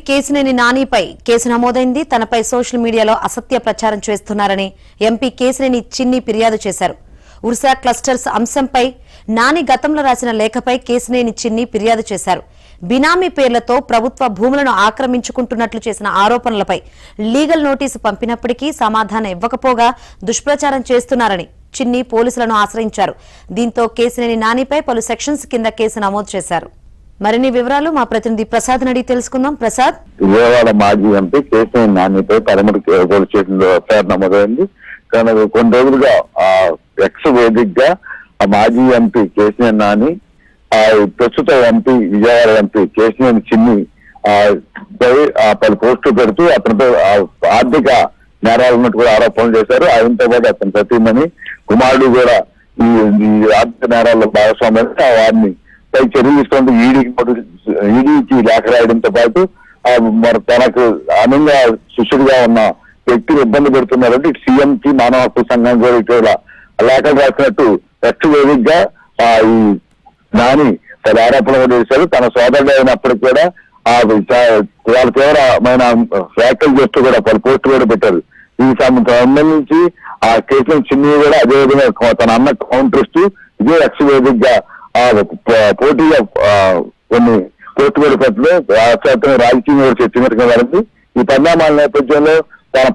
Kesineni నానిపై case నమోదైంది. తనపై social మీడియాలో అసత్య ప్రచారం చేస్తున్నారని ఎంపీ కేశినేని చిన్ని ఫిర్యాదు చేశారు. ఉర్సా క్లస్టర్స్ అంశంపై నాని గతంలో రాసిన లేఖపై కేశినేని చిన్ని ఫిర్యాదు చేశారు. బినామీ పేర్లతో ప్రభుత్వ భూములను ఆక్రమించుకుంటున్నట్లు చేసిన ఆరోపణలపై లీగల్ నోటీసు పంపినప్పటికీ సమాధానం ఇవ్వకపోగా దుష్ప్రచారం చేస్తున్నారని చిన్ని పోలీసులను ఆశ్రయించారు. దీంతో కేశినేని నానిపై పలు సెక్షన్స్ కింద కేసు నమోదు చేశారు. మరిన్ని వివరాలు మా ప్రతినిధి ప్రసాద్ అడిగి తెలుసుకుందాం. ప్రసాద్, విజయవాడ మాజీ ఎంపీ కేశినేని నానిపై పరమటి పోలీస్ స్టేషన్లో ఎఫ్ఐఆర్ నమోదైంది. కానీ కొన్ని రోజులుగా ఎక్స్ వేదికగా ఆ మాజీ ఎంపీ కేశినేని నాని, ప్రస్తుత ఎంపీ విజయవాడ ఎంపీ కేశినేని చిన్ని పలు పోస్టులు పెడుతూ అతనిపై ఆర్థిక నేరాలు ఉన్నట్టు కూడా ఆరోపణలు చేశారు. ఆయనతో పాటు అతని ప్రతిమని కుమారుడు కూడా ఈ ఆర్థిక నేరాల్లో భాగస్వామ్యం వారిని చర్యలు తీసుకుంటూ ఈడీకి లేఖ రాయడంతో పాటు మరి తనకు అనుగా శిష్యుడిగా ఉన్న వ్యక్తిని ఇబ్బంది పెడుతున్నారంటే ఇటు సీఎం కి మానవ హక్కు సంఘం కూడా ఇటీవల లేఖలు రాసినట్టు ఎక్స్ వేదికగా ఈ నాని పలు ఆరోపణలు చేశారు. తన సోదరుడు అయినప్పటికీ కూడా వాళ్ళ తీవ్రమైన వ్యాఖ్యలు చేస్తూ కూడా పలు పోస్టులు కూడా పెట్టారు. ఈ సంబంధించి ఆ కేసులో చిన్ని కూడా అదేవిధంగా తన అన్న కౌంటర్ ఇస్తూ ఇదే ఎక్స్ వేదికగా పోటీగా కొన్ని పోస్టు కూడా పెట్టడం రాజకీయంగా చర్చించడం జరిగింది. ఈ పరిణామాల నేపథ్యంలో